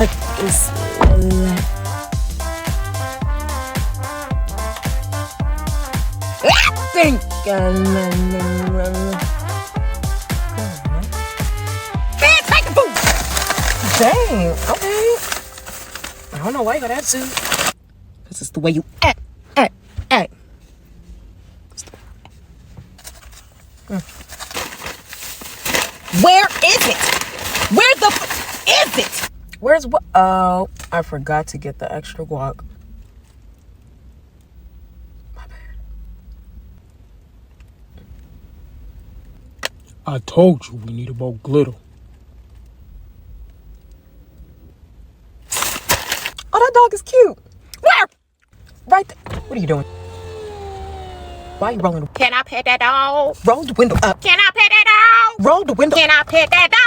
like this. Think. Man, take the food. Dang. Okay. I don't know why you got attitude. Cause it's the way you act. Where is it? Where the is it? Where's what? Oh, I forgot to get the extra guac. My bad. I told you we need more glitter. Oh, that dog is cute. Where? Right there. What are you doing? Why are you rolling? Can I pet that dog? Roll the window up. Can I pet that dog? Roll the window. Can I pet that dog?